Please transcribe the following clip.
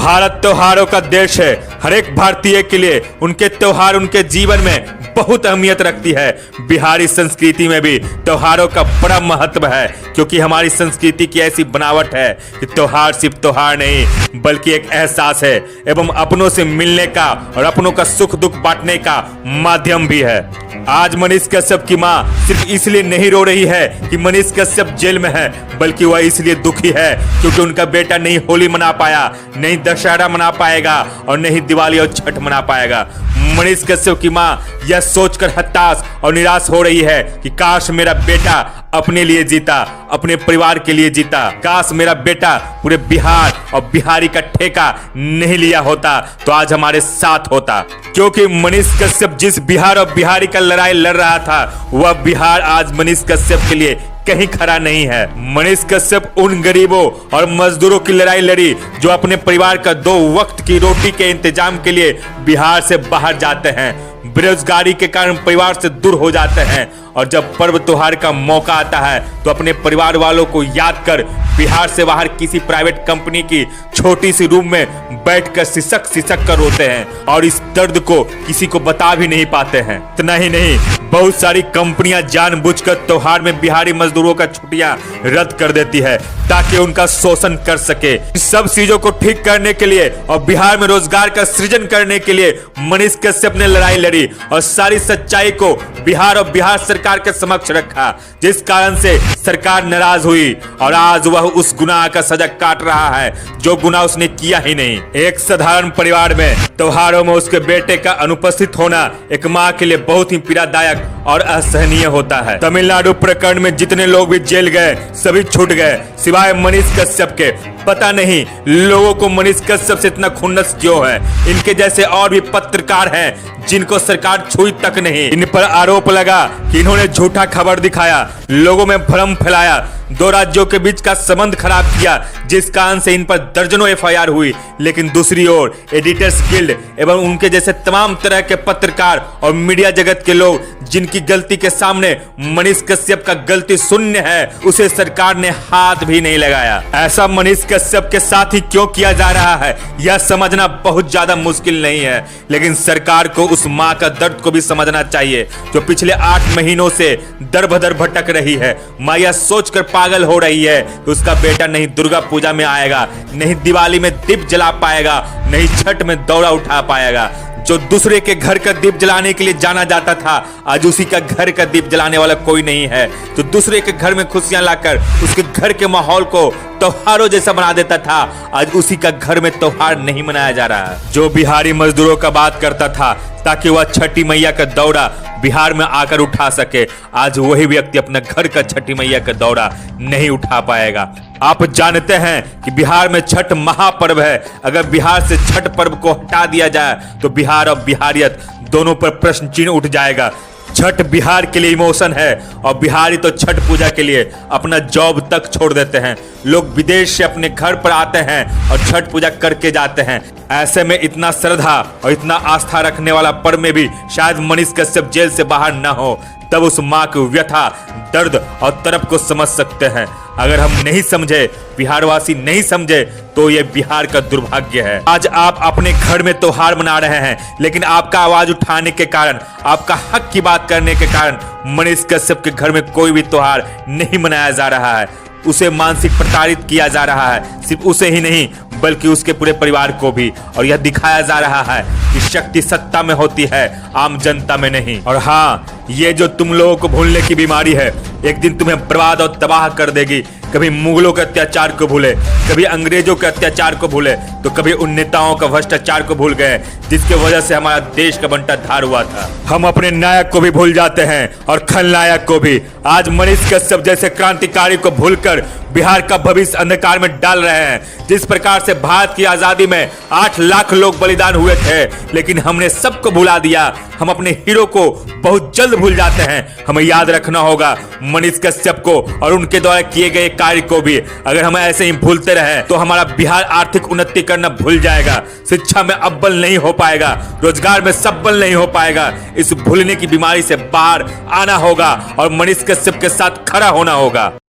भारत त्योहारों का देश है। हर एक भारतीय के लिए उनके त्योहार उनके जीवन में बहुत अहमियत रखती है। बिहारी संस्कृति में भी त्योहारों का बड़ा महत्व है, क्योंकि हमारी संस्कृति की ऐसी बनावट है कि त्योहार सिर्फ त्योहार नहीं बल्कि एक एहसास है एवं अपनों से मिलने का और अपनों का सुख दुख बांटने का माध्यम भी है। आज मनीष कश्यप की मां सिर्फ इसलिए नहीं रो रही है कि मनीष कश्यप जेल में है, बल्कि वह इसलिए दुखी है क्योंकि उनका बेटा नहीं होली मना पाया, नहीं दशहरा मना पाएगा और नहीं दिवाली और छठ मना पाएगा। मनीष कश्यप की मां यह सोचकर हताश और निराश हो रही है कि काश मेरा बेटा अपने लिए जीता, अपने परिवार के लिए जीता। काश मेरा बेटा पूरे बिहार और बिहारी का ठेका नहीं लिया होता तो आज हमारे साथ होता। क्योंकि मनीष कश्यप जिस बिहार और बिहारी का लड़ाई लड़ रहा था, वह बिहार आज मनीष कश्यप के लिए कहीं खड़ा नहीं है। मनीष कश्यप उन गरीबों और मजदूरों की लड़ाई लड़ी जो अपने परिवार का 2 वक्त की रोटी के इंतजाम के लिए बिहार से बाहर जाते हैं, बेरोजगारी के कारण परिवार से दूर हो जाते हैं और जब पर्व त्योहार का मौका आता है तो अपने परिवार वालों को याद कर बिहार से बाहर किसी प्राइवेट कंपनी की छोटी सी रूम में बैठकर सिसक सिसक कर रोते हैं और इस दर्द को किसी को बता भी नहीं पाते हैं। इतना ही नहीं, बहुत सारी कंपनियां जानबूझकर त्योहार में बिहारी मजदूरों का छुट्टियां रद्द कर देती है ताकि उनका शोषण कर सके। इस सब चीजों को ठीक करने के लिए और बिहार में रोजगार का सृजन करने के लिए मनीष कश्यप ने लड़ाई लड़ी और सारी सच्चाई को बिहार और बिहार सरकार के समक्ष रखा, जिस कारण से सरकार नाराज हुई और आज वह उस गुनाह का सजा काट रहा है जो गुनाह उसने किया ही नहीं। एक साधारण परिवार में त्योहारों में उसके बेटे का अनुपस्थित होना एक मां के लिए बहुत ही पीड़ादायक और असहनीय होता है। तमिलनाडु प्रकरण में जितने लोग भी जेल गए सभी छूट गए सिवाय मनीष कश्यप के। पता नहीं लोगों को मनीष कश्यप से इतना खुन्नस क्यों है। इनके जैसे और भी पत्रकार हैं जिनको सरकार छुई तक नहीं। इन पर आरोप लगा कि इन्होंने झूठा खबर दिखाया, लोगों में भ्रम फैलाया, 2 राज्यों के बीच का संबंध खराब किया, जिस कारण से इन पर दर्जनों एफआईआर हुई। लेकिन दूसरी ओर एडिटर्स गिल्ड एवं उनके जैसे तमाम तरह के पत्रकार और मीडिया जगत के लोग जिनकी गलती के सामने मनीष कश्यप का गलती शून्य है, उसे सरकार ने हाथ भी नहीं लगाया। ऐसा मनीष कश्यप के साथ ही क्यों किया जा रहा है यह समझना बहुत ज्यादा मुश्किल नहीं है, लेकिन सरकार को उस मां का दर्द को भी समझना चाहिए जो पिछले 8 महीनों से दर बदर भटक रही है। मां यह सोचकर पागल हो रही है कि उसका बेटा नहीं दुर्गा पूजा में आएगा, नहीं दिवाली में दीप जला पाएगा, नहीं छठ में दौड़ा उठा पाएगा। जो दूसरे के घर का दीप जलाने के लिए जाना जाता था, आज उसी का घर का दीप जलाने वाला कोई नहीं है। तो दूसरे के घर में खुशियां लाकर उसके घर के माहौल को त्योहारों जैसा बना देता था, आज उसी का घर में त्योहार नहीं मनाया जा रहा है। जो बिहारी मजदूरों का बात करता था ताकि वह छठी मैया का दौड़ा बिहार में आकर उठा सके, आज वही व्यक्ति अपने घर का छठी मैया का दौड़ा नहीं उठा पाएगा। आप जानते हैं कि बिहार में छठ महापर्व है। अगर बिहार से छठ पर्व को हटा दिया जाए तो बिहार और बिहारियत दोनों पर प्रश्न चिन्ह उठ जाएगा। छठ बिहार के लिए इमोशन है और बिहारी तो छठ पूजा के लिए अपना जॉब तक छोड़ देते हैं। लोग विदेश से अपने घर पर आते हैं और छठ पूजा करके जाते हैं। ऐसे में इतना श्रद्धा और इतना आस्था रखने वाला पर्व में भी शायद मनीष कश्यप जेल से बाहर न हो, तब उस मां की व्यथा, दर्द और तड़प को समझ सकते हैं। अगर हम नहीं समझे, बिहारवासी नहीं समझे, तो ये बिहार का दुर्भाग्य है। आज आप अपने घर में त्योहार मना रहे हैं, लेकिन आपका आवाज उठाने के कारण, आपका हक की बात करने के कारण मनीष कश्यप के घर में कोई भी त्योहार नहीं मनाया जा रहा है। उसे मानसिक प्रताड़ित किया जा रहा है, सिर्फ उसे ही नहीं बल्कि उसके पूरे परिवार को भी। और यह दिखाया जा रहा है कि शक्ति सत्ता में होती है, आम जनता में नहीं। और हाँ, ये जो तुम लोगों को भूलने की बीमारी है एक दिन तुम्हें बर्बाद और तबाह कर देगी। कभी मुगलों के अत्याचार को भूले, कभी अंग्रेजों के अत्याचार को भूले, तो कभी उन नेताओं का भ्रष्टाचार को भूल गए जिसके वजह से हमारा देश का बंटाधार हुआ था। हम अपने नायक को भी भूल जाते हैं और खलनायक को भी। आज मनीष कश्यप जैसे क्रांतिकारी को भूलकर बिहार का भविष्य अंधकार में डाल रहे हैं। जिस प्रकार से भारत की आजादी में 8 लाख लोग बलिदान हुए थे, लेकिन हमने सबको भुला दिया। हम अपने हीरो को बहुत जल्द भूल जाते हैं। हमें याद रखना होगा मनीष कश्यप को और उनके द्वारा किए गए कार्य को भी। अगर हम ऐसे ही भूलते रहे तो हमारा बिहार आर्थिक उन्नति करना भूल जाएगा, शिक्षा में अव्वल नहीं हो पाएगा, रोजगार में सब्बल नहीं हो पाएगा। इस भूलने की बीमारी से बाहर आना होगा और मनीष कश्यप के साथ खड़ा होना होगा।